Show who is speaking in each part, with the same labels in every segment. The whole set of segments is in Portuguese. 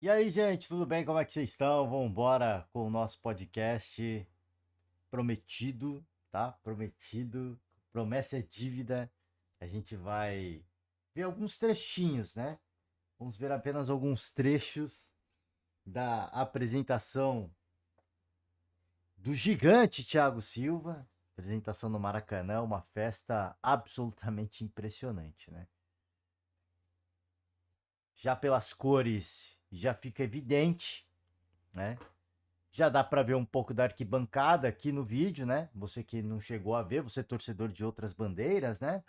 Speaker 1: E aí, gente, tudo bem? Como é que vocês estão? Vamos embora com o nosso podcast prometido, tá? Prometido. Promessa é dívida. A gente vai ver alguns trechinhos, né? Vamos ver apenas alguns trechos da apresentação do gigante Thiago Silva. Apresentação no Maracanã, uma festa absolutamente impressionante, né? Já pelas cores, já fica evidente, né? Já dá para ver um pouco da arquibancada aqui no vídeo, né? Você que não chegou a ver, você é torcedor de outras bandeiras, né?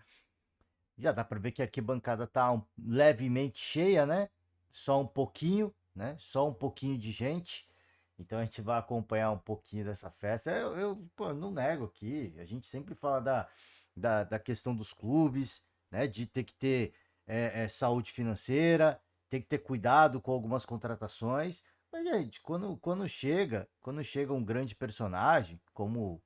Speaker 1: Já dá para ver que a arquibancada tá levemente cheia, né? Só um pouquinho, né? Só um pouquinho de gente. Então a gente vai acompanhar um pouquinho dessa festa. Pô, não nego aqui. A gente sempre fala da questão dos clubes, né? De ter que ter saúde financeira, ter que ter cuidado com algumas contratações. Mas, gente, quando chega um grande personagem, como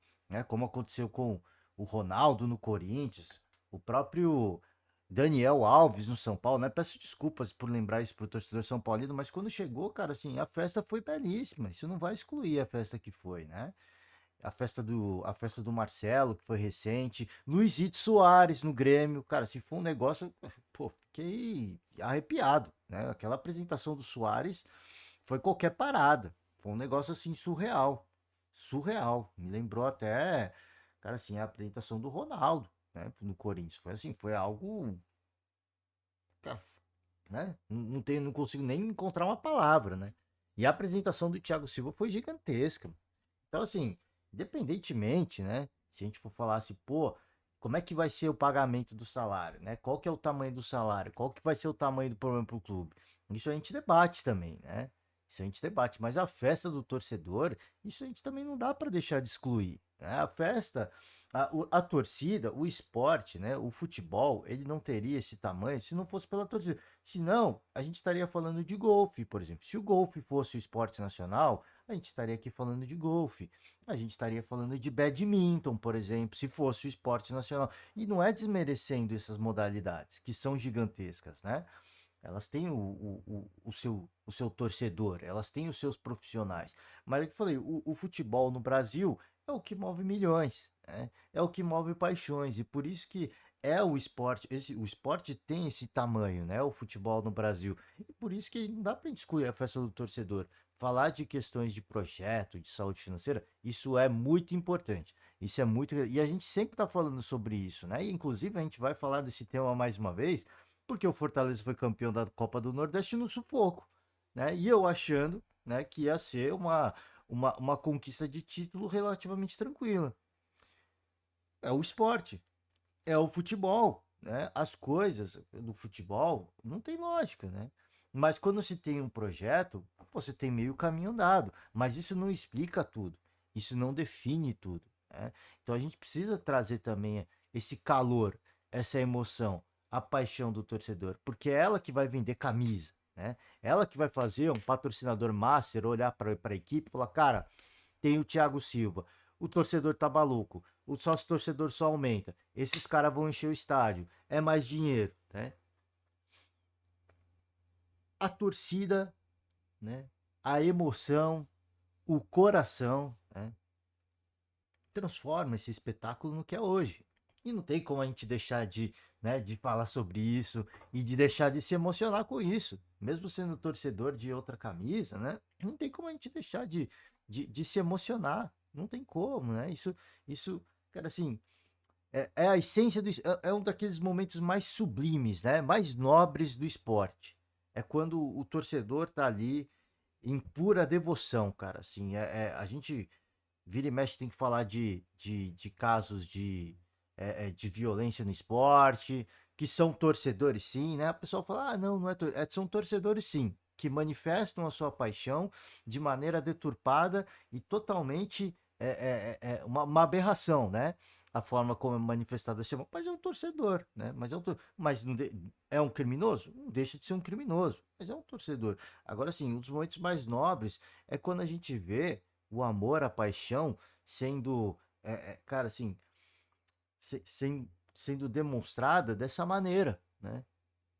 Speaker 1: aconteceu com o Ronaldo no Corinthians, o próprio Daniel Alves no São Paulo, né? Peço desculpas por lembrar isso pro torcedor São Paulino, mas quando chegou, cara, assim, a festa foi belíssima. Isso não vai excluir a festa que foi, né? A festa do Marcelo, que foi recente, Luizito Soares no Grêmio, cara, se for um negócio, pô, fiquei arrepiado, né? Aquela apresentação do Soares foi qualquer parada. Foi um negócio assim surreal. Surreal. Me lembrou até, cara, assim, a apresentação do Ronaldo, né, no Corinthians. Foi assim, foi algo, cara, né? Não consigo nem encontrar uma palavra, né? E a apresentação do Thiago Silva foi gigantesca. Então, assim, independentemente, né? Se a gente for falar assim, pô, como é que vai ser o pagamento do salário, né? Qual que é o tamanho do salário? Qual que vai ser o tamanho do problema para o clube? Isso a gente debate também, né? Isso a gente debate. Mas a festa do torcedor, isso a gente também não dá para deixar de excluir, né? A festa, a torcida, o esporte, né? O futebol, ele não teria esse tamanho se não fosse pela torcida. Senão, a gente estaria falando de golfe, por exemplo. Se o golfe fosse o esporte nacional, a gente estaria aqui falando de golfe. A gente estaria falando de badminton, por exemplo, se fosse o esporte nacional. E não é desmerecendo essas modalidades, que são gigantescas, né? Elas têm o seu torcedor, elas têm os seus profissionais. Mas é o que eu falei, o futebol no Brasil é o que move milhões, né? É o que move paixões. E por isso que é o esporte, o esporte tem esse tamanho, né? O futebol no Brasil. E por isso que não dá para excluir a festa do torcedor. Falar de questões de projeto, de saúde financeira, isso é muito importante. Isso é muito. E a gente sempre está falando sobre isso, né? E inclusive a gente vai falar desse tema mais uma vez, porque o Fortaleza foi campeão da Copa do Nordeste no sufoco, né? E eu achando, né, que ia ser uma conquista de título relativamente tranquila. É o esporte, é o futebol, né? As coisas do futebol não tem lógica, né? Mas quando se tem um projeto, você tem meio caminho andado. Mas isso não explica tudo. Isso não define tudo, né? Então a gente precisa trazer também esse calor, essa emoção, a paixão do torcedor, porque é ela que vai vender camisa, né? Ela que vai fazer um patrocinador master olhar para a equipe e falar, cara, tem o Thiago Silva. O torcedor tá maluco. O sócio torcedor só aumenta. Esses caras vão encher o estádio. É mais dinheiro, né? A torcida, né? A emoção, o coração, né? Transforma esse espetáculo no que é hoje. E não tem como a gente deixar de falar sobre isso e de deixar de se emocionar com isso. Mesmo sendo torcedor de outra camisa, né? Não tem como a gente deixar de se emocionar. Não tem como, né? Isso, cara, assim, é a essência do. É um daqueles momentos mais sublimes, né? Mais nobres do esporte. É quando o torcedor tá ali em pura devoção, cara. Assim, a gente vira e mexe tem que falar de casos de violência no esporte, que são torcedores sim, né? A pessoa fala, ah, não, não são torcedores sim, que manifestam a sua paixão de maneira deturpada e totalmente uma aberração, né? A forma como é manifestada esse amor, mas é um torcedor, né? Mas é um criminoso? Não deixa de ser um criminoso, mas é um torcedor. Agora sim, um dos momentos mais nobres é quando a gente vê o amor, a paixão sendo, cara, assim, sendo demonstrada dessa maneira, né?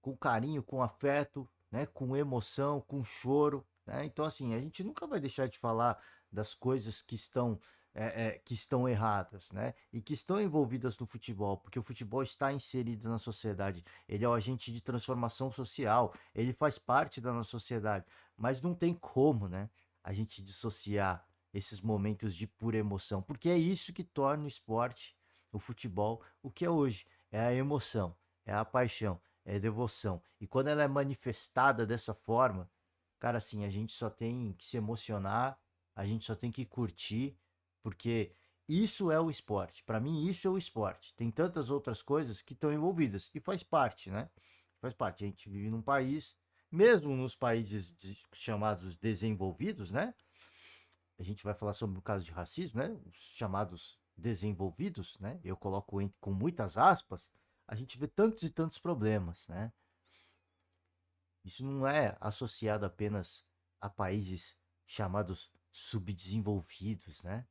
Speaker 1: Com carinho, com afeto, né? Com emoção, com choro, né? Então, assim, a gente nunca vai deixar de falar das coisas que estão erradas, né? E que estão envolvidas no futebol, porque o futebol está inserido na sociedade. Ele é o agente de transformação social, ele faz parte da nossa sociedade, mas não tem como, né? A gente dissociar esses momentos de pura emoção, porque é isso que torna o esporte, o futebol, o que é hoje. É a emoção, é a paixão, é a devoção. E quando ela é manifestada dessa forma, cara, assim, a gente só tem que se emocionar, a gente só tem que curtir, porque isso é o esporte. Para mim, isso é o esporte. Tem tantas outras coisas que estão envolvidas e faz parte, né? Faz parte. A gente vive num país, mesmo nos países chamados desenvolvidos, né? A gente vai falar sobre o caso de racismo, né? Os chamados desenvolvidos, né? Eu coloco com muitas aspas. A gente vê tantos e tantos problemas, né? Isso não é associado apenas a países chamados subdesenvolvidos, né?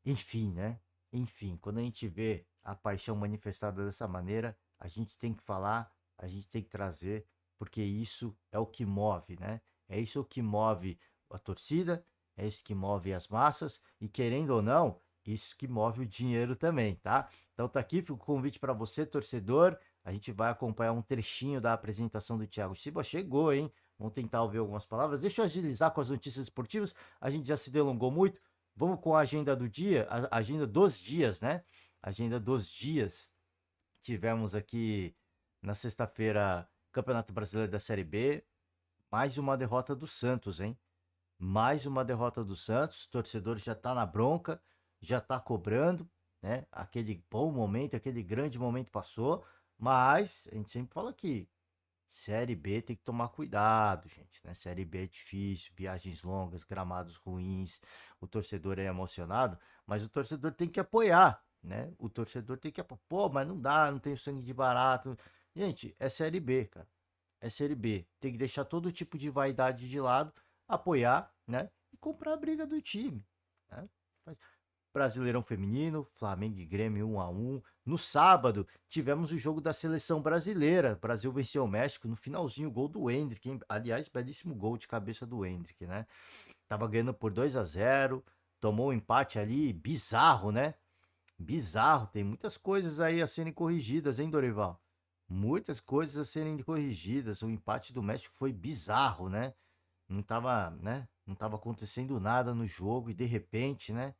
Speaker 1: Enfim, né? Enfim, quando a gente vê a paixão manifestada dessa maneira, a gente tem que falar, a gente tem que trazer, porque isso é o que move, né? É isso que move a torcida, é isso que move as massas e querendo ou não, isso que move o dinheiro também, tá? Então tá aqui, fica o convite para você, torcedor. A gente vai acompanhar um trechinho da apresentação do Thiago Silva. Chegou, hein? Vamos tentar ouvir algumas palavras. Deixa eu agilizar com as notícias esportivas. A gente já se delongou muito. Vamos com a agenda do dia, a agenda dos dias, né? Agenda dos dias. Tivemos aqui na sexta-feira Campeonato Brasileiro da Série B, mais uma derrota do Santos, hein? Mais uma derrota do Santos. O torcedor já tá na bronca, já tá cobrando, né? Aquele bom momento, aquele grande momento passou, mas a gente sempre fala aqui, Série B tem que tomar cuidado, gente, né? Série B é difícil, viagens longas, gramados ruins, o torcedor é emocionado, mas o torcedor tem que apoiar, né? O torcedor tem que apoiar. Pô, mas não dá, não tem sangue de barato. Gente, é Série B, cara. É Série B. Tem que deixar todo tipo de vaidade de lado, apoiar, né? E comprar a briga do time, né? Brasileirão Feminino, Flamengo e Grêmio 1-1. No sábado, tivemos o jogo da seleção brasileira. O Brasil venceu o México no finalzinho, gol do Endrick. Hein? Aliás, belíssimo gol de cabeça do Endrick, né? Tava ganhando por 2-0, tomou um empate ali bizarro, né? Bizarro, tem muitas coisas aí a serem corrigidas, hein, Dorival? Muitas coisas a serem corrigidas. O empate do México foi bizarro, né? Não tava, né? Não tava acontecendo nada no jogo e de repente, né?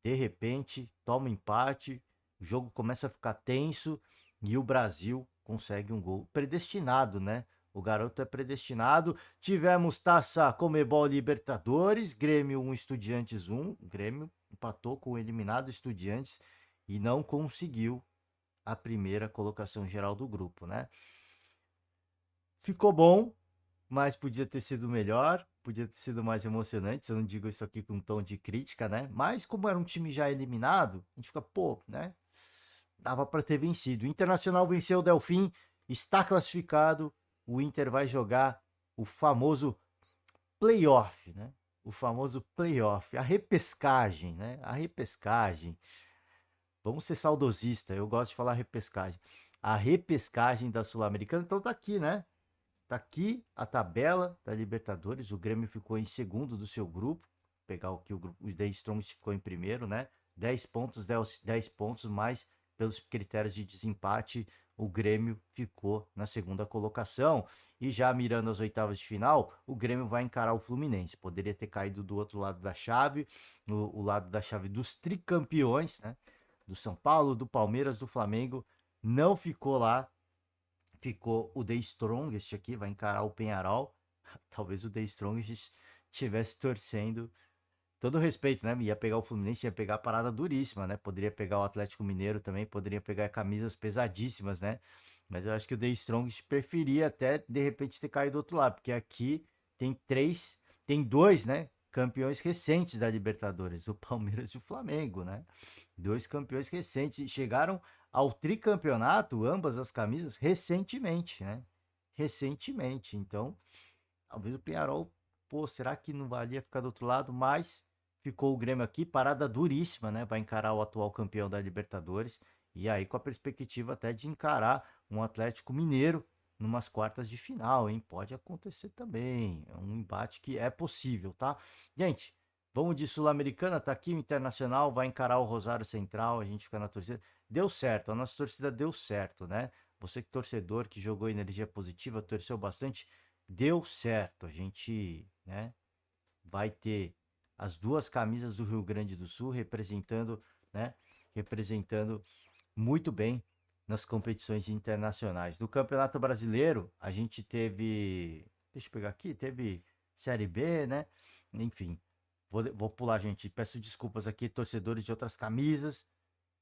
Speaker 1: De repente, toma um empate, o jogo começa a ficar tenso e o Brasil consegue um gol predestinado, né? O garoto é predestinado. Tivemos Taça Comebol Libertadores, Grêmio 1, Estudiantes 1. O Grêmio empatou com o eliminado Estudiantes e não conseguiu a primeira colocação geral do grupo, né? Ficou bom, mas podia ter sido melhor, podia ter sido mais emocionante. Eu não digo isso aqui com um tom de crítica, né? Mas como era um time já eliminado, a gente fica, pô, né? Dava para ter vencido. O Internacional venceu o Delfim, está classificado. O Inter vai jogar o famoso playoff, né? O famoso playoff, a repescagem, né? A repescagem. Vamos ser saudosista, eu gosto de falar repescagem. A repescagem da Sul-Americana, então tá aqui, né? Tá aqui a tabela da Libertadores. O Grêmio ficou em segundo do seu grupo. Vou pegar o que o grupo, o The Strongest ficou em primeiro, né? 10 pontos, 10 pontos, mas pelos critérios de desempate, o Grêmio ficou na segunda colocação. E já mirando as oitavas de final, o Grêmio vai encarar o Fluminense. Poderia ter caído do outro lado da chave, o lado da chave dos tricampeões, né? Do São Paulo, do Palmeiras, do Flamengo. Não ficou lá, ficou o The Strongest aqui, vai encarar o Penharol. Talvez o The Strongest estivesse torcendo. Todo respeito, né? Ia pegar o Fluminense, ia pegar a parada duríssima, né? Poderia pegar o Atlético Mineiro também, poderia pegar camisas pesadíssimas, né? Mas eu acho que o The Strongest preferia até, de repente, ter caído do outro lado, porque aqui tem dois, né? Campeões recentes da Libertadores, o Palmeiras e o Flamengo, né? Dois campeões recentes e chegaram ao tricampeonato, ambas as camisas, recentemente, né? Recentemente. Então, talvez o Penharol, pô, será que não valia ficar do outro lado? Mas ficou o Grêmio aqui, parada duríssima, né? Vai encarar o atual campeão da Libertadores. E aí, com a perspectiva até de encarar um Atlético Mineiro numas quartas de final, hein? Pode acontecer também. É um embate que é possível, tá? Gente, vamos de Sul-Americana, tá aqui o Internacional, vai encarar o Rosário Central, a gente fica na torcida. Deu certo, a nossa torcida deu certo, né? Você que torcedor, que jogou energia positiva, torceu bastante, deu certo. A gente, né, vai ter as duas camisas do Rio Grande do Sul representando, né, representando muito bem nas competições internacionais. No Campeonato Brasileiro, a gente teve, deixa eu pegar aqui, teve Série B, né? Enfim, vou pular, gente. Peço desculpas aqui, torcedores de outras camisas.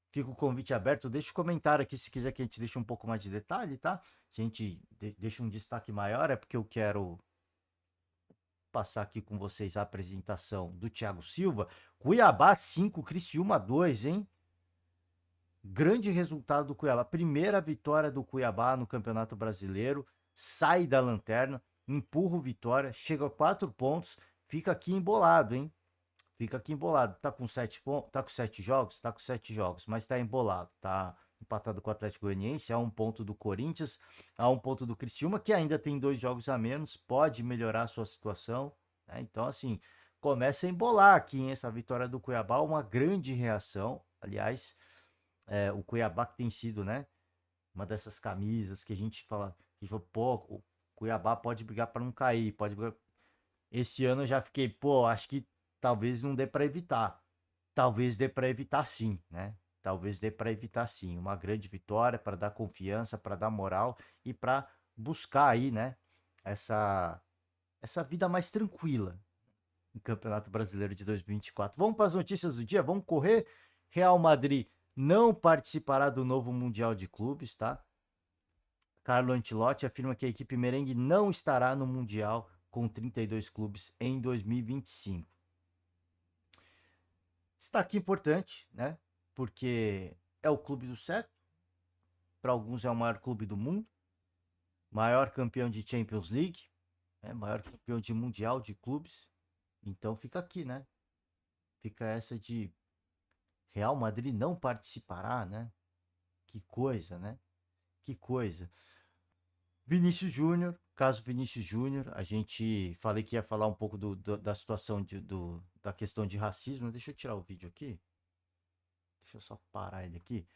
Speaker 1: Fica o convite aberto. Deixa um comentário aqui se quiser que a gente deixe um pouco mais de detalhe, tá? Se a gente deixa um destaque maior, é porque eu quero passar aqui com vocês a apresentação do Thiago Silva. Cuiabá 5, Criciúma 2, hein? Grande resultado do Cuiabá. Primeira vitória do Cuiabá no Campeonato Brasileiro. Sai da lanterna, empurra o Vitória, chega a 4 pontos, fica aqui embolado, hein? Fica aqui embolado. Tá com 7 pontos, tá com 7 jogos? Tá com 7 jogos, mas tá embolado. Tá empatado com o Atlético Goianiense, a 1 ponto do Corinthians, a 1 ponto do Criciúma, que ainda tem 2 jogos a menos, pode melhorar a sua situação, né? Então, assim, começa a embolar aqui, hein? Essa vitória do Cuiabá, uma grande reação. Aliás, o Cuiabá que tem sido, né, uma dessas camisas que a gente fala, pô, o Cuiabá pode brigar para não cair, pode brigar. Esse ano eu já fiquei, pô, acho que talvez não dê para evitar. Talvez dê para evitar sim, né? Talvez dê para evitar sim. Uma grande vitória para dar confiança, para dar moral e para buscar aí, né, essa essa vida mais tranquila no Campeonato Brasileiro de 2024. Vamos para as notícias do dia, vamos correr. Real Madrid não participará do novo Mundial de Clubes, tá? Carlo Ancelotti afirma que a equipe merengue não estará no Mundial com 32 clubes em 2025. Destaque importante, né? Porque é o clube do século, para alguns é o maior clube do mundo, maior campeão de Champions League, né? Maior campeão de Mundial de Clubes. Então fica aqui, né? Fica essa de Real Madrid não participará, né? Que coisa, né? Que coisa. Vinícius Júnior, caso Vinícius Júnior, a gente falei que ia falar um pouco da situação da questão de racismo. Deixa eu tirar o vídeo aqui. Deixa eu só parar ele aqui.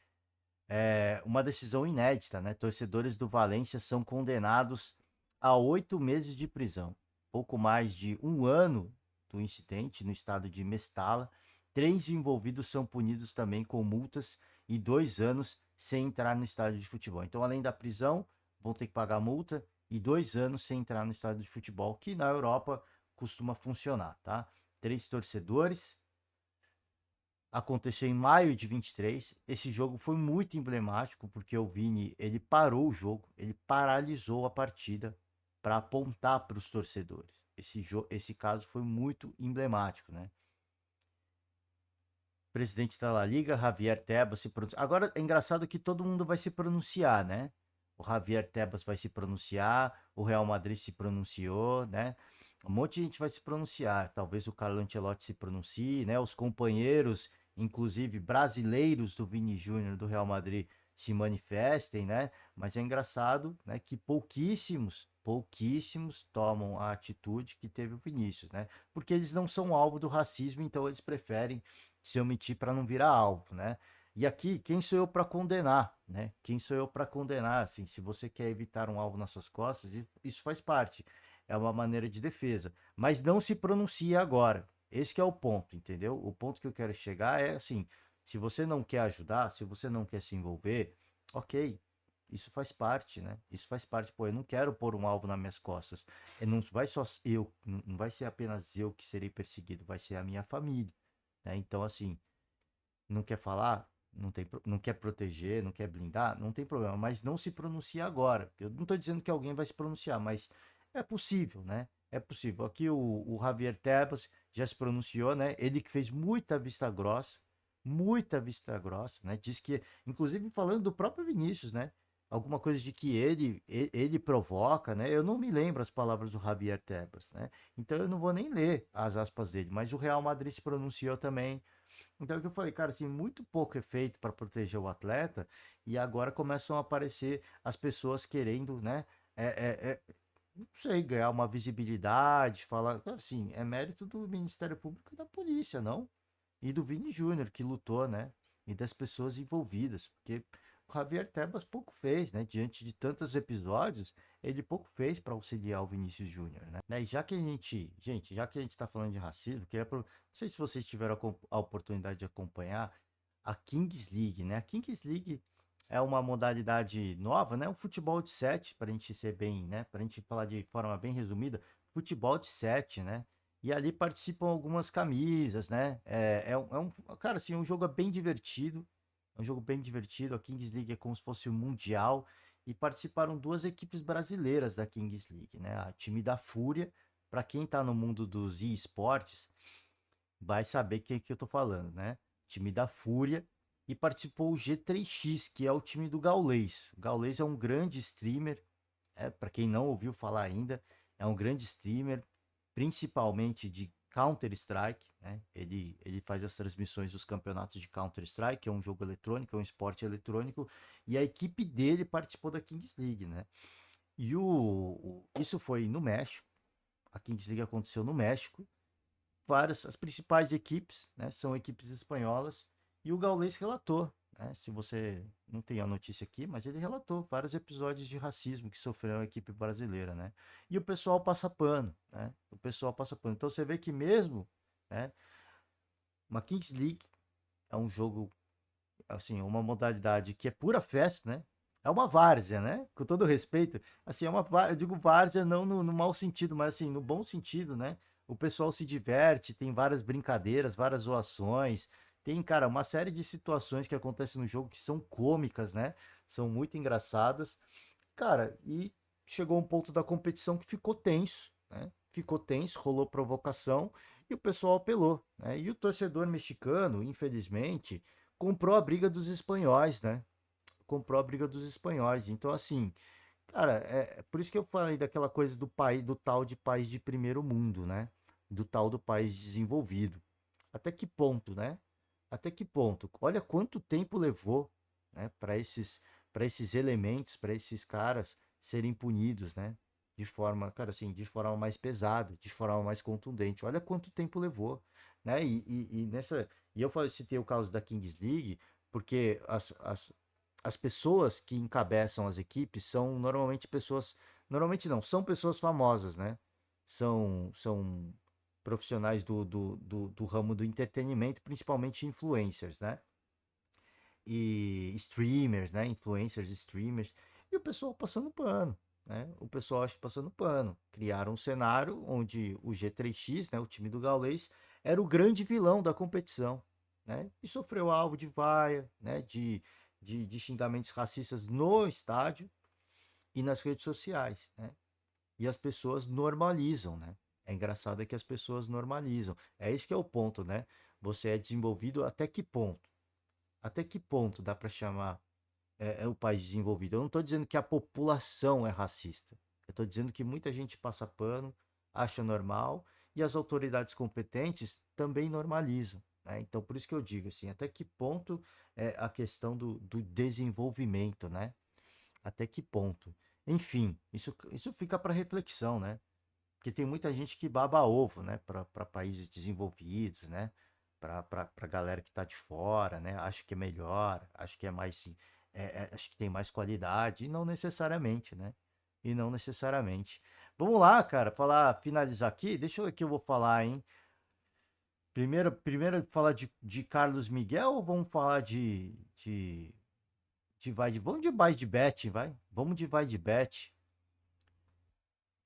Speaker 1: É uma decisão inédita, né? Torcedores do Valência são condenados a 8 meses de prisão. Pouco mais de um ano do incidente no estado de Mestala. 3 envolvidos são punidos também com multas e 2 anos sem entrar no estádio de futebol. Então, além da prisão, vão ter que pagar multa e 2 anos sem entrar no estádio de futebol, que na Europa costuma funcionar, tá? 3 torcedores. Aconteceu em maio de 23. Esse jogo foi muito emblemático porque o Vini, ele parou o jogo, ele paralisou a partida para apontar para os torcedores. Esse caso foi muito emblemático, né? Presidente da La Liga, Javier Tebas, se pronunciou. Agora é engraçado que todo mundo vai se pronunciar, né? O Javier Tebas vai se pronunciar, o Real Madrid se pronunciou, né? Um monte de gente vai se pronunciar. Talvez o Carlo Ancelotti se pronuncie, né? Os companheiros, inclusive brasileiros do Vini Júnior do Real Madrid, se manifestem, né? Mas é engraçado, né, que pouquíssimos tomam a atitude que teve o Vinícius, né? Porque eles não são alvo do racismo, então eles preferem se omitir para não virar alvo, né? E aqui, quem sou eu para condenar, né? Quem sou eu para condenar? Assim, se você quer evitar um alvo nas suas costas, isso faz parte. É uma maneira de defesa. Mas não se pronuncia agora. Esse que é o ponto, entendeu? O ponto que eu quero chegar é assim: se você não quer ajudar, se você não quer se envolver, ok. Isso faz parte, né? Isso faz parte. Pô, eu não quero pôr um alvo nas minhas costas. Não vai só eu, não vai ser apenas eu que serei perseguido, vai ser a minha família, né? Então, assim, não quer falar, não quer proteger, não quer blindar, não tem problema, mas não se pronuncia agora. Eu não estou dizendo que alguém vai se pronunciar, mas é possível, né? É possível. Aqui o Javier Tebas já se pronunciou, né? Ele que fez muita vista grossa, né? Diz que, inclusive falando do próprio Vinícius, né? Alguma coisa de que ele provoca, né? Eu não me lembro as palavras do Javier Tebas, né? Então eu não vou nem ler as aspas dele, mas o Real Madrid se pronunciou também. Então, é o que eu falei, cara, assim, muito pouco é proteger o atleta e agora começam a aparecer as pessoas querendo, né, não sei, ganhar uma visibilidade, falar, cara, assim, é mérito do Ministério Público e da polícia, não? E do Vini Júnior, que lutou, né? E das pessoas envolvidas, porque o Javier Tebas pouco fez, né? Diante de tantos episódios, ele pouco fez para auxiliar o Vinícius Júnior, né? E já que a gente, já que a gente tá falando de racismo, não sei se vocês tiveram a oportunidade de acompanhar a Kings League, né? A Kings League é uma modalidade nova, né? Um futebol de sete, para a gente ser bem, né? Para a gente falar de forma bem resumida, futebol de sete, né? E ali participam algumas camisas, né? Cara, assim, um jogo bem divertido. É um jogo bem divertido. A Kings League é como se fosse o Mundial. E participaram duas equipes brasileiras da Kings League, né? A time da Fúria, para quem tá no mundo dos esportes, vai saber que eu tô falando, né? Time da Fúria. E participou o G3X, que é o time do Gaules. O Gaules é um grande streamer, para quem não ouviu falar ainda, é um grande streamer, principalmente de Counter-Strike, né? Ele faz as transmissões dos campeonatos de Counter-Strike, que é um jogo eletrônico, é um esporte eletrônico, e a equipe dele participou da Kings League, né? E isso foi no México, a Kings League aconteceu no México, as principais equipes, né, são equipes espanholas, e o Gaules relatou, né, se você não tem a notícia aqui, mas ele relatou vários episódios de racismo que sofreu a equipe brasileira, né, e o pessoal passa pano, né, o pessoal passa pano. Então você vê que mesmo, né, uma Kings League é um jogo, assim, uma modalidade que é pura festa, né, é uma várzea, né? Com todo respeito, assim, eu digo várzea não no mau sentido, mas assim, no bom sentido, né? O pessoal se diverte, tem várias brincadeiras, várias zoações, tem, cara, uma série de situações que acontecem no jogo que são cômicas, né? São muito engraçadas. Cara, e chegou um ponto da competição que ficou tenso, né? Ficou tenso, rolou provocação e o pessoal apelou, né? E o torcedor mexicano, infelizmente, comprou a briga dos espanhóis, né? Comprou a briga dos espanhóis. Então, assim, cara, é por isso que eu falei daquela coisa do país, do tal de país de primeiro mundo, né? Do tal do país desenvolvido. Até que ponto, né? Até que ponto? Olha quanto tempo levou, né, para esses elementos, para esses caras serem punidos, né? De forma, cara, assim, de forma mais pesada, de forma mais contundente. Olha quanto tempo levou, né? E eu falei, citei o caso da Kings League, porque as pessoas que encabeçam as equipes são normalmente pessoas, normalmente não, são pessoas famosas, né? São profissionais do ramo do entretenimento, principalmente influencers, né? E streamers, né? Influencers, streamers. E o pessoal passando pano, né? O pessoal acho passando pano. Criaram um cenário onde o G3X, né? O time do Gaules, era o grande vilão da competição, né? E sofreu alvo de vaia, né? De xingamentos racistas no estádio e nas redes sociais, né? E as pessoas normalizam, né? É engraçado é que as pessoas normalizam. É isso que é o ponto, né? Você é desenvolvido até que ponto? Até que ponto dá para chamar o país desenvolvido? Eu não estou dizendo que a população é racista. Eu estou dizendo que muita gente passa pano, acha normal e as autoridades competentes também normalizam, né? Então, por isso que eu digo assim, até que ponto é a questão do desenvolvimento, né? Até que ponto? Enfim, isso fica para reflexão, né? Porque tem muita gente que baba ovo, né, para países desenvolvidos, né, para galera que tá de fora, né, acho que é melhor, acho que é mais, acho que tem mais qualidade, e não necessariamente, né, e não necessariamente. Vamos lá, cara, finalizar aqui, deixa eu ver o que eu vou falar, hein. Primeiro falar de Carlos Miguel ou vamos falar vamos de vai de bet, vai, vamos de vai de bet.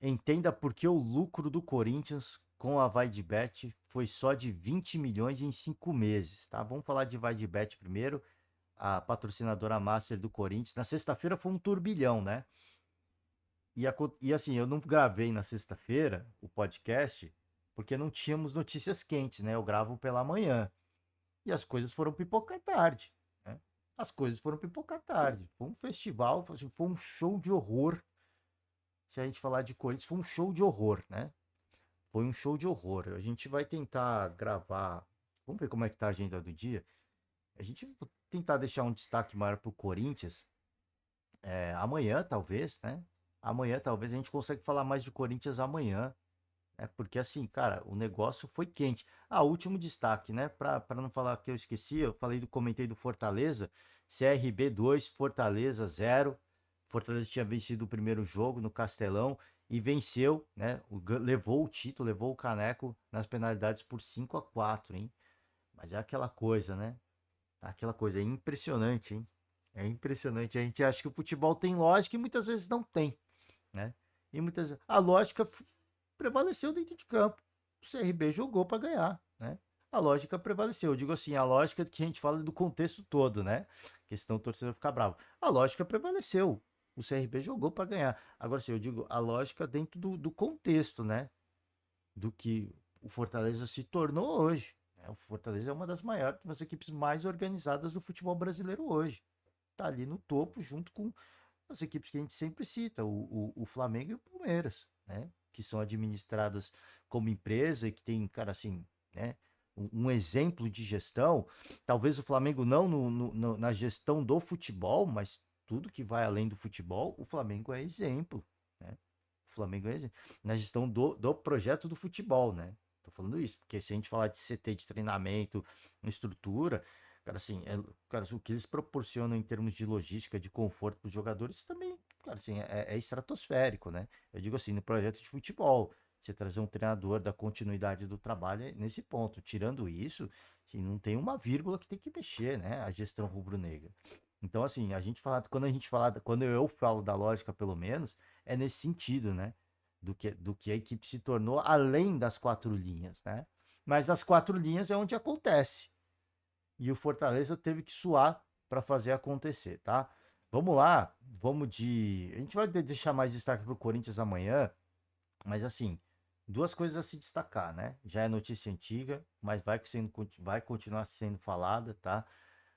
Speaker 1: Entenda por que o lucro do Corinthians com a VaiDebet foi só de 20 milhões em 5 meses, tá? Vamos falar de VaiDebet primeiro, a patrocinadora master do Corinthians. Na sexta-feira foi um turbilhão, né? E assim, eu não gravei na sexta-feira o podcast porque não tínhamos notícias quentes, né? Eu gravo pela manhã. E as coisas foram pipocar tarde, né? As coisas foram pipocar tarde. Foi um festival, foi um show de horror. Se a gente falar de Corinthians, foi um show de horror, né? Foi um show de horror. A gente vai tentar gravar. Vamos ver como é que tá a agenda do dia. A gente vai tentar deixar um destaque maior pro Corinthians. Amanhã, talvez, né? Amanhã talvez a gente consiga falar mais de Corinthians amanhã, né? Porque assim, cara, o negócio foi quente. Ah, último destaque, né? Para não falar que eu esqueci, eu falei comentei do Fortaleza, CRB 2, Fortaleza 0. Fortaleza tinha vencido o primeiro jogo no Castelão e venceu, né? Levou o título, levou o caneco nas penalidades por 5-4, hein? Mas é aquela coisa, né? Aquela coisa, é impressionante, hein? É impressionante. A gente acha que o futebol tem lógica e muitas vezes não tem, né? E muitas a lógica prevaleceu dentro de campo. O CRB jogou para ganhar, né? A lógica prevaleceu. Eu digo assim, a lógica que a gente fala do contexto todo, né? Que senão o torcedor fica bravo. A lógica prevaleceu. O CRB jogou para ganhar. Agora sim, eu digo a lógica dentro do contexto, né? Do que o Fortaleza se tornou hoje, né? O Fortaleza é uma das maiores, das equipes mais organizadas do futebol brasileiro hoje. Tá ali no topo, junto com as equipes que a gente sempre cita, o Flamengo e o Palmeiras, né? Que são administradas como empresa e que tem, cara, assim, né? Um exemplo de gestão. Talvez o Flamengo não na gestão do futebol, mas tudo que vai além do futebol, o Flamengo é exemplo, né? O Flamengo é exemplo. Na gestão do projeto do futebol, né? Tô falando isso, porque se a gente falar de CT de treinamento, estrutura, cara, assim, cara, o que eles proporcionam em termos de logística, de conforto para os jogadores também, cara, assim, é estratosférico, né? Eu digo assim, no projeto de futebol, você trazer um treinador da continuidade do trabalho é nesse ponto. Tirando isso, assim, não tem uma vírgula que tem que mexer, né? A gestão rubro-negra. Então, assim, quando eu falo da lógica, pelo menos, é nesse sentido, né? Do que a equipe se tornou além das quatro linhas, né? Mas as quatro linhas é onde acontece e o Fortaleza teve que suar para fazer acontecer, tá? Vamos lá, vamos de. A gente vai deixar mais destaque para o Corinthians amanhã, mas assim, duas coisas a se destacar, né? Já é notícia antiga, mas vai continuar sendo falada, tá?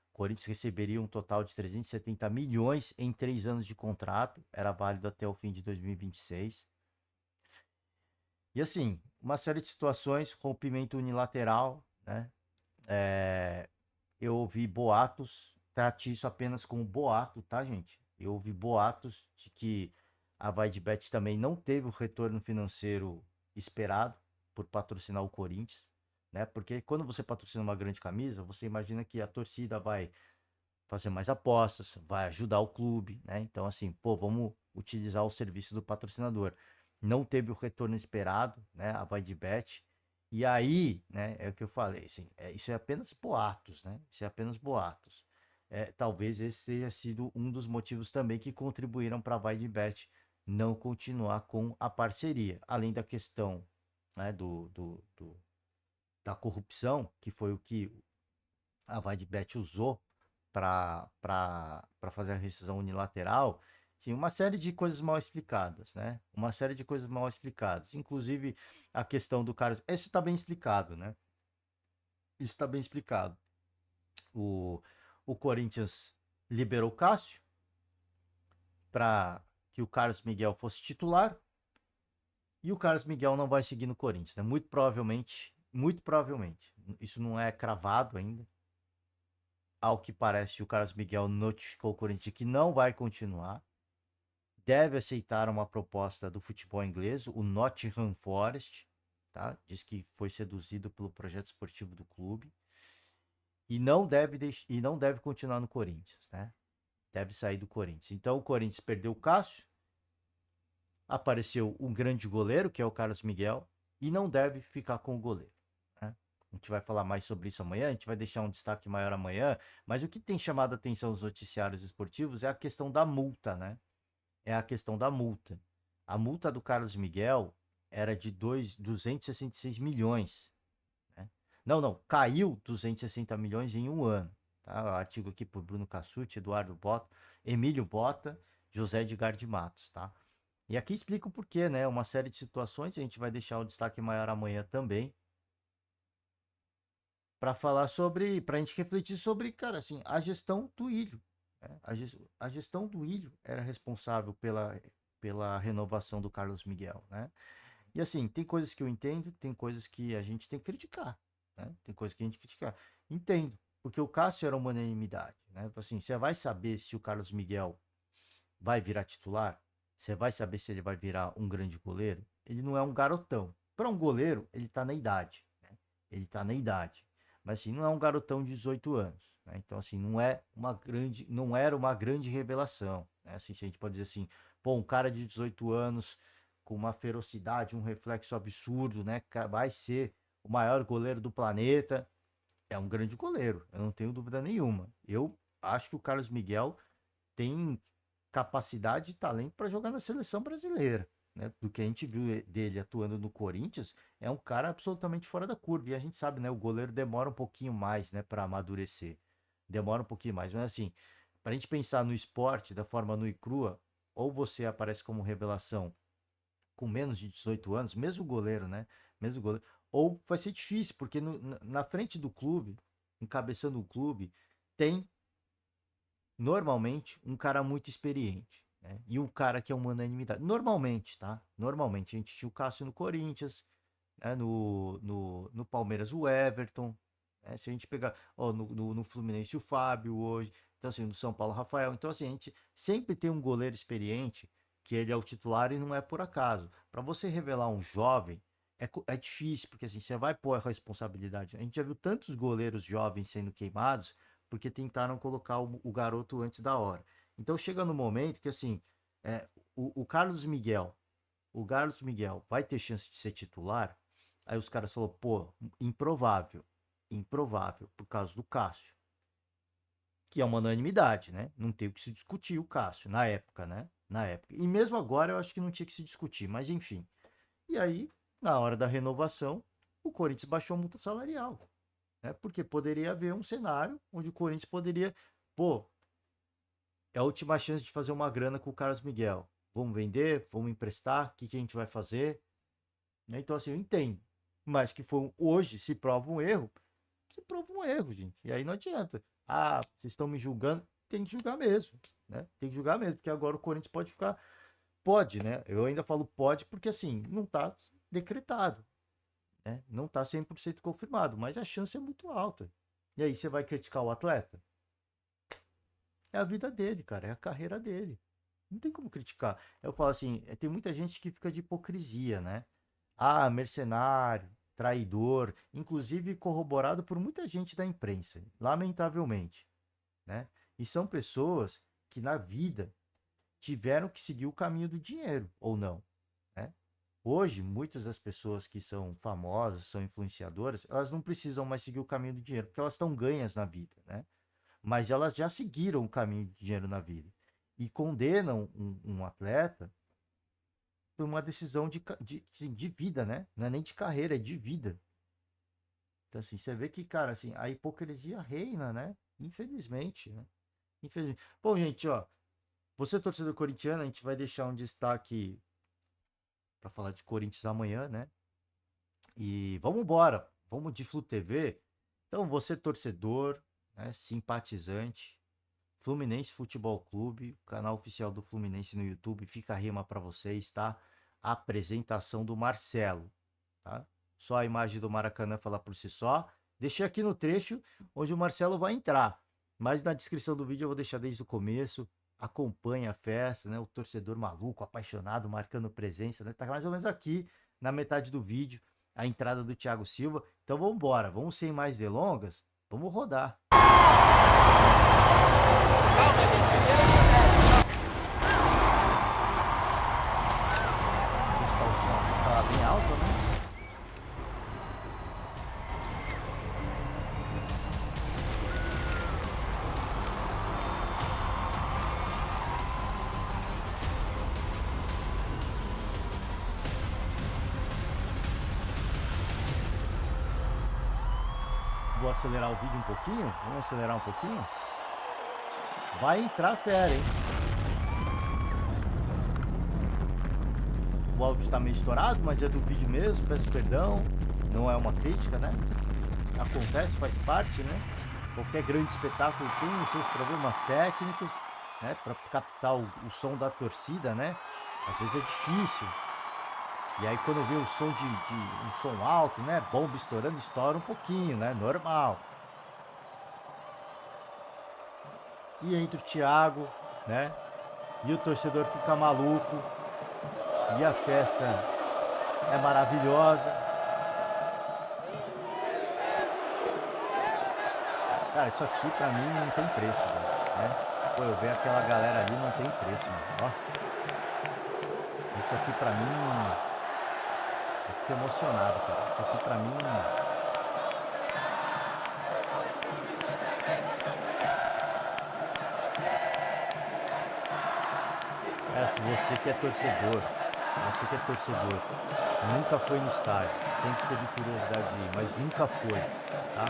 Speaker 1: O Corinthians receberia um total de 370 milhões em 3 anos de contrato, era válido até o fim de 2026. E assim, uma série de situações, rompimento unilateral, né? É, eu ouvi boatos, trate isso apenas como boato, tá, gente? Eu ouvi boatos de que a VideBet também não teve o retorno financeiro esperado por patrocinar o Corinthians, né? Porque quando você patrocina uma grande camisa, você imagina que a torcida vai fazer mais apostas, vai ajudar o clube, né? Então, assim, pô, vamos utilizar o serviço do patrocinador. Não teve o retorno esperado, né? A VideBet. E aí, né, é o que eu falei, assim, isso é apenas boatos, né? Isso é apenas boatos. Talvez esse tenha sido um dos motivos também que contribuíram para a VideBet não continuar com a parceria. Além da questão, né, da corrupção, que foi o que a VideBet usou para fazer a rescisão unilateral, sim, uma série de coisas mal explicadas, né? Uma série de coisas mal explicadas, inclusive a questão do cara. Isso está bem explicado, né? Isso está bem explicado. O, o Corinthians liberou o Cássio para que o Carlos Miguel fosse titular e o Carlos Miguel não vai seguir no Corinthians, né? Muito provavelmente. Isso não é cravado ainda. Ao que parece, o Carlos Miguel notificou o Corinthians que não vai continuar. Deve aceitar uma proposta do futebol inglês, o Nottingham Forest, tá? Diz que foi seduzido pelo projeto esportivo do clube e não deve continuar no Corinthians, né? Deve sair do Corinthians. Então o Corinthians perdeu o Cássio, apareceu um grande goleiro, que é o Carlos Miguel, e não deve ficar com o goleiro, né? A gente vai falar mais sobre isso amanhã, a gente vai deixar um destaque maior amanhã, mas o que tem chamado a atenção nos noticiários esportivos é a questão da multa, né? É a questão da multa. A multa do Carlos Miguel era de 266 milhões. Né? Não, não, caiu 260 milhões em um ano. Tá? O artigo aqui por Bruno Cassucci, Eduardo Bota, Emílio Bota, José Edgar de Matos. Tá? E aqui explica o porquê, né? Uma série de situações, a gente vai deixar o destaque maior amanhã também, para falar sobre, para a gente refletir sobre, cara, assim, a gestão do Ilho. Né? A gestão do Ilho era responsável pela renovação do Carlos Miguel, né? E assim, tem coisas que eu entendo, tem coisas que a gente tem que criticar, né? Tem coisas que a gente criticar. Entendo, porque o Cássio era uma unanimidade, né? Assim, você vai saber se o Carlos Miguel vai virar titular? Você vai saber se ele vai virar um grande goleiro? Ele não é um garotão. Para um goleiro, ele tá na idade, né? Ele tá na idade. Mas assim, não é um garotão de 18 anos, né? Então assim, não era uma grande revelação, né? Assim, se a gente pode dizer assim, pô, um cara de 18 anos com uma ferocidade, um reflexo absurdo, né? Vai ser o maior goleiro do planeta. É um grande goleiro, eu não tenho dúvida nenhuma. Eu acho que o Carlos Miguel tem capacidade e talento para jogar na seleção brasileira. Né? Do que a gente viu dele atuando no Corinthians, é um cara absolutamente fora da curva. E a gente sabe, né? O goleiro demora um pouquinho mais, né, para amadurecer. Demora um pouquinho mais. Mas assim, para a gente pensar no esporte da forma nua e crua, ou você aparece como revelação com menos de 18 anos, mesmo goleiro, né? Mesmo goleiro. Ou vai ser difícil, porque na frente do clube, encabeçando o clube, tem normalmente um cara muito experiente, né? E um cara que é uma unanimidade. Normalmente, tá? Normalmente. A gente tinha o Cássio no Corinthians, né? No Palmeiras o Everton, né? Se a gente pegar ó, no Fluminense o Fábio hoje, então assim, no São Paulo o Rafael. Então assim, a gente sempre tem um goleiro experiente que ele é o titular e não é por acaso. Para você revelar um jovem, é difícil, porque assim, você vai pôr a responsabilidade. A gente já viu tantos goleiros jovens sendo queimados porque tentaram colocar o garoto antes da hora. Então chega no momento que assim, o Carlos Miguel, o Carlos Miguel vai ter chance de ser titular. Aí os caras falaram, pô, improvável, improvável, por causa do Cássio, que é uma unanimidade, né? Não tem o que se discutir o Cássio na época, né? Na época. E mesmo agora eu acho que não tinha que se discutir, mas enfim. E aí, na hora da renovação, o Corinthians baixou a multa salarial, né? Porque poderia haver um cenário onde o Corinthians poderia, pô, é a última chance de fazer uma grana com o Carlos Miguel. Vamos vender? Vamos emprestar? O que, que a gente vai fazer? Né? Então, assim, eu entendo. Mas que foi hoje se prova um erro, se prova um erro, gente. E aí não adianta. Ah, vocês estão me julgando, tem que julgar mesmo, né? Tem que julgar mesmo, porque agora o Corinthians pode ficar. Pode, né? Eu ainda falo pode porque assim, não tá decretado, né? Não tá 100% confirmado, mas a chance é muito alta. E aí você vai criticar o atleta? É a vida dele, cara, é a carreira dele. Não tem como criticar. Eu falo assim, tem muita gente que fica de hipocrisia, né? Ah, mercenário, traidor, inclusive corroborado por muita gente da imprensa, lamentavelmente, né? E são pessoas que na vida tiveram que seguir o caminho do dinheiro, ou não, né? Hoje, muitas das pessoas que são famosas, são influenciadoras, elas não precisam mais seguir o caminho do dinheiro, porque elas estão ganhas na vida, né? Mas elas já seguiram o caminho do dinheiro na vida e condenam um atleta por uma decisão assim, de vida, né? Não é nem de carreira, é de vida. Então, assim, você vê que, cara, assim, a hipocrisia reina, né? Infelizmente, né? Infelizmente. Bom, gente, ó, você torcedor corintiano, a gente vai deixar um destaque para falar de Corinthians amanhã, né? E vamos embora, vamos de Flu TV. Então, você torcedor, né, simpatizante, Fluminense Futebol Clube, o canal oficial do Fluminense no YouTube, fica a rima para vocês, tá? A apresentação do Marcelo, tá? Só a imagem do Maracanã falar por si só. Deixei aqui no trecho onde o Marcelo vai entrar, mas na descrição do vídeo eu vou deixar desde o começo. Acompanha a festa, né? O torcedor maluco, apaixonado, marcando presença, né? Tá mais ou menos aqui na metade do vídeo a entrada do Thiago Silva. Então vamos embora, vamos sem mais delongas, vamos rodar. Ajustar o som aqui que tava bem alto, né? Vou acelerar o vídeo um pouquinho. Vamos acelerar um pouquinho. Vai entrar fera, hein? O áudio está meio estourado, mas é do vídeo mesmo. Peço perdão. Não é uma crítica, né? Acontece, faz parte, né? Qualquer grande espetáculo tem os seus problemas técnicos, né? Para captar o som da torcida, né? Às vezes é difícil. E aí quando vê o som de um som alto, né? Bomba estourando, estoura um pouquinho, né? Normal. E entra o Thiago, né? E o torcedor fica maluco. E a festa é maravilhosa. Cara, isso aqui pra mim não tem preço, velho, né? Pô, eu ver aquela galera ali não tem preço, mano. Ó. Isso aqui pra mim não... Eu fico emocionado, cara. Isso aqui pra mim não... Cara, se você que é torcedor, nunca foi no estádio, sempre teve curiosidade de ir, mas nunca foi, tá?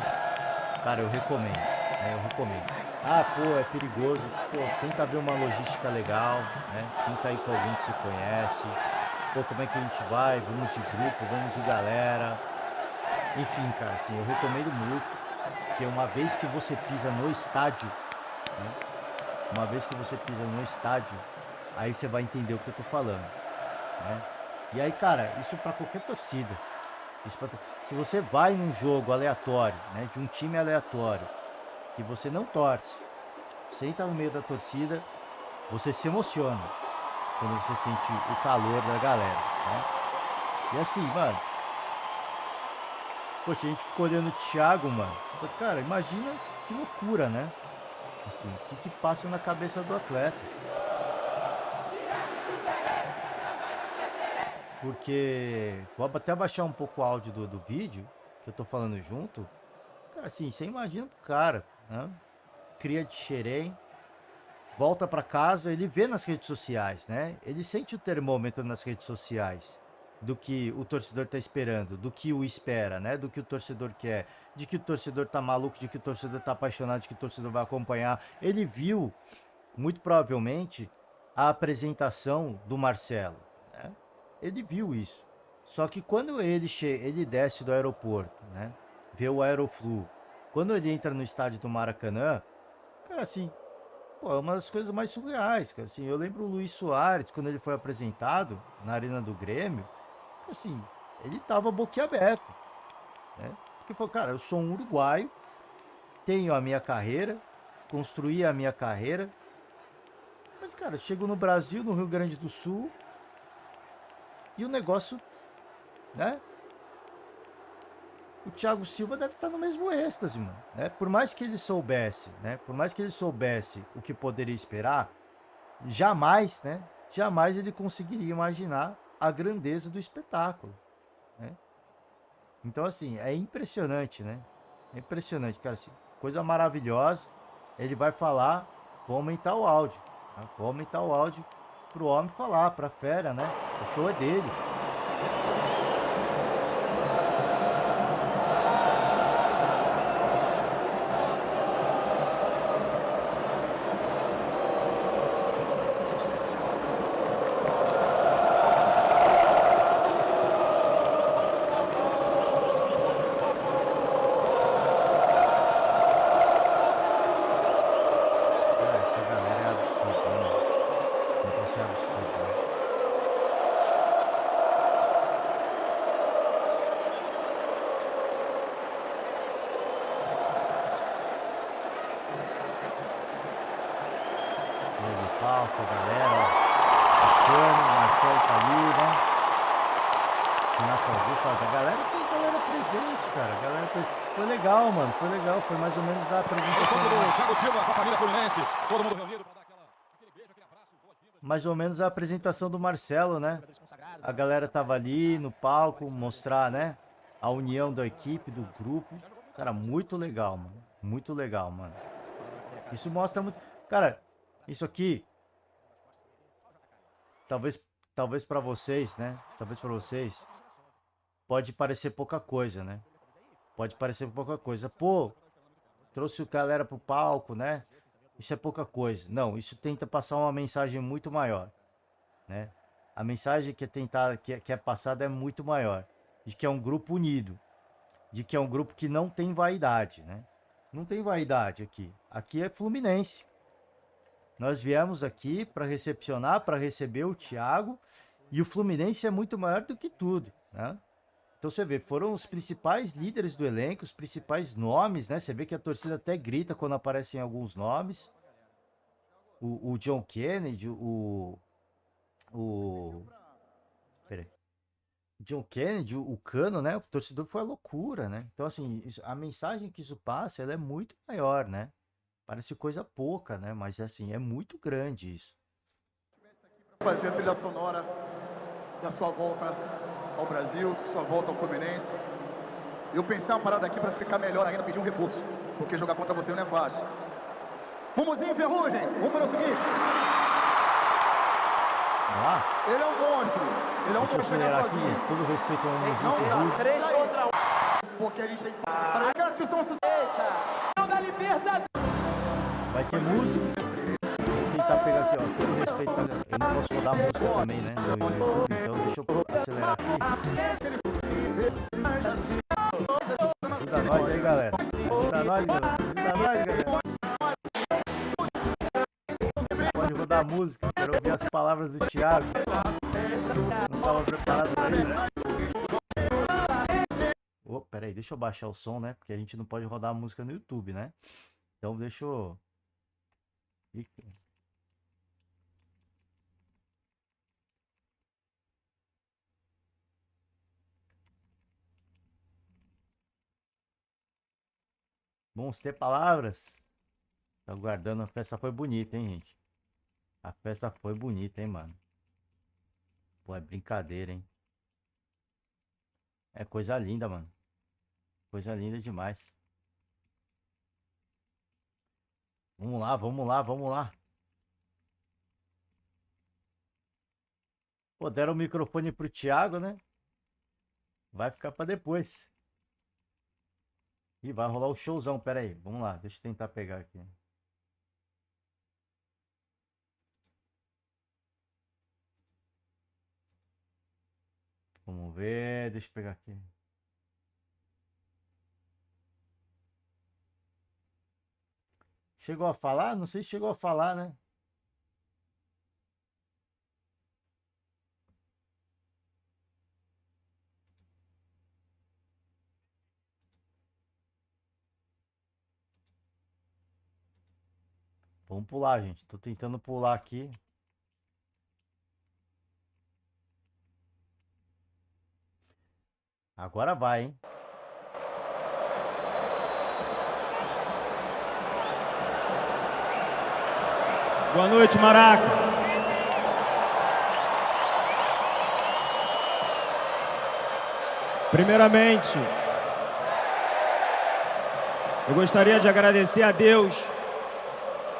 Speaker 1: Cara, eu recomendo, né? Eu recomendo. Ah, pô, é perigoso. Pô, tenta ver uma logística legal, né? Tenta ir com alguém que você conhece. Pô, como é que a gente vai? Vamos de grupo, vamos de galera. Enfim, cara, assim, eu recomendo muito, porque uma vez que você pisa no estádio, né? Uma vez que você pisa no estádio, aí você vai entender o que eu tô falando, né? E aí, cara, isso pra qualquer torcida. Se você vai num jogo aleatório, né, de um time aleatório, que você não torce, você entra no meio da torcida, você se emociona quando você sente o calor da galera, né? E assim, mano, poxa, a gente ficou olhando o Thiago, mano. Cara, imagina que loucura, né? Assim, o que passa na cabeça do atleta? Porque vou até baixar um pouco o áudio do vídeo que eu tô falando junto. Cara, assim, você imagina pro cara, né? Cria de xerém, volta para casa, ele vê nas redes sociais, né? Ele sente o termômetro nas redes sociais do que o torcedor tá esperando, do que o espera, né? Do que o torcedor quer, de que o torcedor tá maluco, de que o torcedor tá apaixonado, de que o torcedor vai acompanhar. Ele viu, muito provavelmente, a apresentação do Marcelo, né? Ele viu isso. Só que quando ele desce do aeroporto, né? Vê o Aeroflu. Quando ele entra no estádio do Maracanã, cara, assim, pô, é uma das coisas mais surreais, cara. Assim, eu lembro o Luiz Soares, quando ele foi apresentado na Arena do Grêmio, assim, ele tava boquiaberto, né? Porque falou, cara, eu sou um uruguaio, tenho a minha carreira, construí a minha carreira, mas, cara, chego no Brasil, no Rio Grande do Sul, e o negócio, né? O Thiago Silva deve estar no mesmo êxtase, mano, né? Por mais que ele soubesse, né? Por mais que ele soubesse o que poderia esperar, jamais, né? Jamais ele conseguiria imaginar a grandeza do espetáculo, né? Então, assim, é impressionante, né? É impressionante, cara, assim, coisa maravilhosa. Ele vai falar, vou aumentar o áudio, tá? Vou aumentar o áudio pro homem falar, pra fera, né? O show é dele. Cara, essa galera é absurdo, né, mano? O negócio é absurdo, né? Meio do palco, a galera, ó. Bacana, o Marcelo tá ali, né? Renato Augusto, ó, a galera tem galera presente, cara. Foi legal, mano. Foi legal. Foi mais ou menos a apresentação do Marcelo.
Speaker 2: Thiago Silva com a família fluminense. Todo mundo reunido para dar aquele beijo, aquele abraço. Boas-vindas.
Speaker 1: Mais ou menos a apresentação do Marcelo, né? A galera tava ali no palco, mostrar, né? A união da equipe, do grupo. Cara, muito legal, mano. Muito legal, mano. Isso mostra muito. Cara, isso aqui, talvez, talvez para vocês, né? Talvez para vocês, pode parecer pouca coisa, né? Pode parecer pouca coisa. Pô, trouxe o galera pro palco, né? Isso é pouca coisa. Não, isso tenta passar uma mensagem muito maior, né? A mensagem que é passada é muito maior, de que é um grupo unido, de que é um grupo que não tem vaidade, né? Não tem vaidade aqui. Aqui é Fluminense. Nós viemos aqui para recepcionar, para receber o Thiago, e o Fluminense é muito maior do que tudo, né? Então você vê, foram os principais líderes do elenco, os principais nomes, né? Você vê que a torcida até grita quando aparecem alguns nomes. o John Kennedy, peraí. John Kennedy, o Cano, né? O torcedor foi a loucura, né? Então, assim, a mensagem que isso passa, ela é muito maior, né? Parece coisa pouca, né? Mas, assim, é muito grande isso.
Speaker 3: Fazer a trilha sonora da sua volta ao Brasil, sua volta ao Fluminense. Eu pensei uma parada aqui para ficar melhor ainda, pedir um reforço, porque jogar contra você não é fácil. Mumuzinho Ferrugem, vamos fazer o seguinte.
Speaker 1: Vamos lá?
Speaker 3: Ele é um monstro. Ele é um
Speaker 1: Deixa eu acelerar aqui, gente. Todo respeito ao Mumuzinho Ferrugem.
Speaker 4: 3 contra 1.
Speaker 3: Porque a gente tem... Para cá, se são...
Speaker 4: Não da Libertadores.
Speaker 1: Vai ter música. Vou tentar pegar aqui, ó. Todo respeito. Eu não posso rodar música também, né? No YouTube, então deixa eu acelerar aqui. Ajuda nós aí, galera. Ajuda nós, galera. Ajuda nós, galera. Pode rodar música. Quero ouvir as palavras do Thiago. Não estava preparado para isso. Oh, peraí, deixa eu baixar o som, né? Porque a gente não pode rodar a música no YouTube, né? Então deixa eu... Vamos ter palavras. Tá aguardando. A festa foi bonita, hein, gente? A festa foi bonita, hein, mano? Pô, é brincadeira, hein? É coisa linda, mano. Coisa linda demais. Vamos lá, vamos lá, vamos lá. Pô, deram o microfone pro Thiago, né? Vai ficar pra depois. Ih, vai rolar o showzão, pera aí. Vamos lá, deixa eu tentar pegar aqui. Vamos ver, deixa eu pegar aqui. Chegou a falar? Não sei se chegou a falar, né? Vamos pular, gente. Tô tentando pular aqui. Agora vai, hein?
Speaker 5: Boa noite, Maraca. Primeiramente, eu gostaria de agradecer a Deus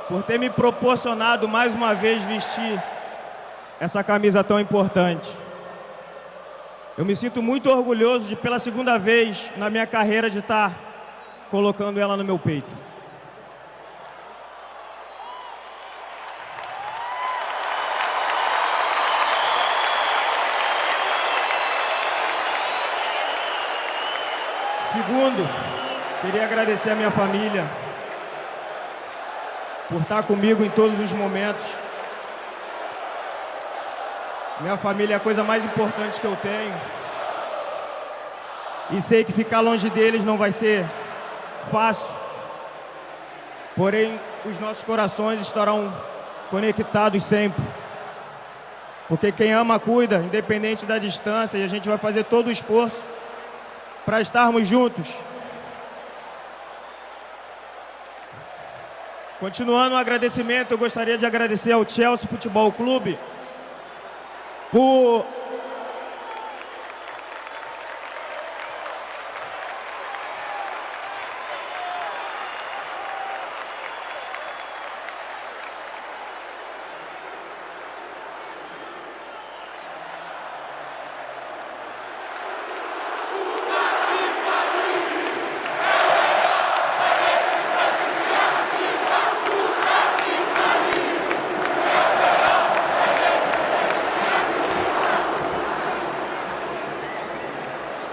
Speaker 5: por ter me proporcionado mais uma vez vestir essa camisa tão importante. Eu me sinto muito orgulhoso de, pela segunda vez na minha carreira, de estar colocando ela no meu peito. Segundo, queria agradecer a minha família por estar comigo em todos os momentos. Minha família é a coisa mais importante que eu tenho. E sei que ficar longe deles não vai ser fácil. Porém, os nossos corações estarão conectados sempre. Porque quem ama cuida, independente da distância, e a gente vai fazer todo o esforço para estarmos juntos. Continuando o agradecimento, eu gostaria de agradecer ao Chelsea Futebol Clube por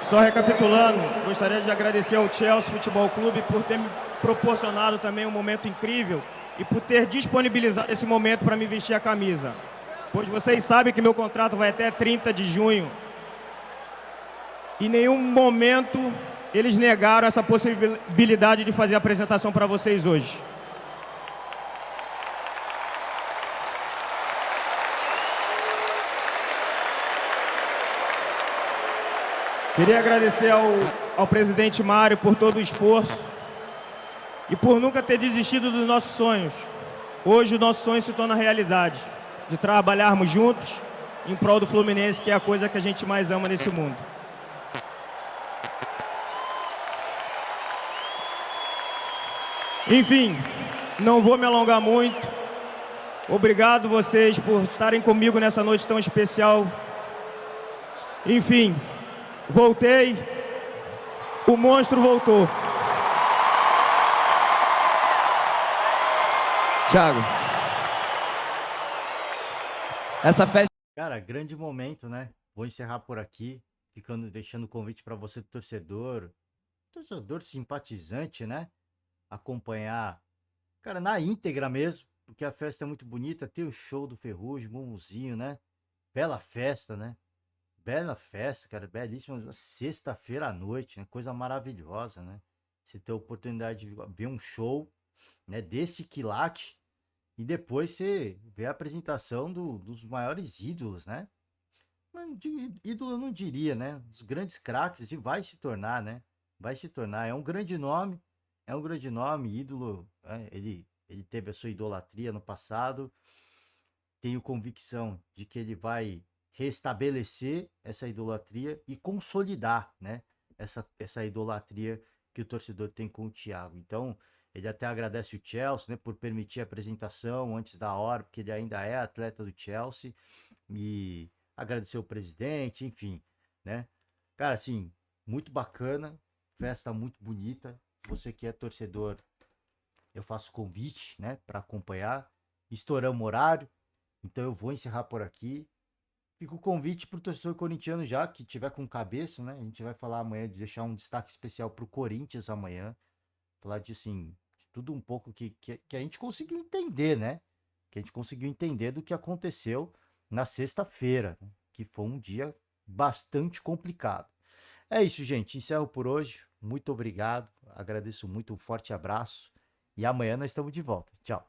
Speaker 5: Só recapitulando, gostaria de agradecer ao Chelsea Futebol Clube por ter me proporcionado também um momento incrível e por ter disponibilizado esse momento para me vestir a camisa. Pois vocês sabem que meu contrato vai até 30 de junho. E em nenhum momento eles negaram essa possibilidade de fazer a apresentação para vocês hoje. Queria agradecer ao presidente Mário por todo o esforço e por nunca ter desistido dos nossos sonhos. Hoje o nosso sonho se torna realidade, de trabalharmos juntos em prol do Fluminense, que é a coisa que a gente mais ama nesse mundo. Enfim, não vou me alongar muito. Obrigado vocês por estarem comigo nessa noite tão especial. Enfim, voltei, o monstro voltou.
Speaker 6: Thiago, essa festa...
Speaker 1: Cara, grande momento, né? Vou encerrar por aqui, deixando o convite para você, torcedor simpatizante, né? Acompanhar, cara, na íntegra mesmo, porque a festa é muito bonita. Tem o show do Ferrugem, Mumuzinho, né? Bela festa, né? Bela festa, cara, belíssima. Sexta-feira à noite, né? Coisa maravilhosa, né? Você ter a oportunidade de ver um show, né? Desse quilate, e depois você vê a apresentação dos maiores ídolos, né? Ídolo eu não diria, né? Os grandes craques, e vai se tornar, né? Vai se tornar. É um grande nome, ídolo. Ele teve a sua idolatria no passado. Tenho convicção de que ele vai restabelecer essa idolatria e consolidar, né? Essa idolatria que o torcedor tem com o Thiago. Então, ele até agradece o Chelsea, né, por permitir a apresentação antes da hora, porque ele ainda é atleta do Chelsea, e agradeceu o presidente, enfim, né? Cara, assim, muito bacana, festa muito bonita. Você que é torcedor, eu faço convite, né, para acompanhar. Estouramos o horário, então eu vou encerrar por aqui. Fica o convite para o torcedor corintiano já, que tiver com cabeça, né? A gente vai falar amanhã, de deixar um destaque especial para o Corinthians amanhã. Falar de, assim, de tudo um pouco que a gente conseguiu entender, né? Que a gente conseguiu entender do que aconteceu na sexta-feira, né? Que foi um dia bastante complicado. É isso, gente. Encerro por hoje. Muito obrigado. Agradeço muito. Um forte abraço. E amanhã nós estamos de volta. Tchau.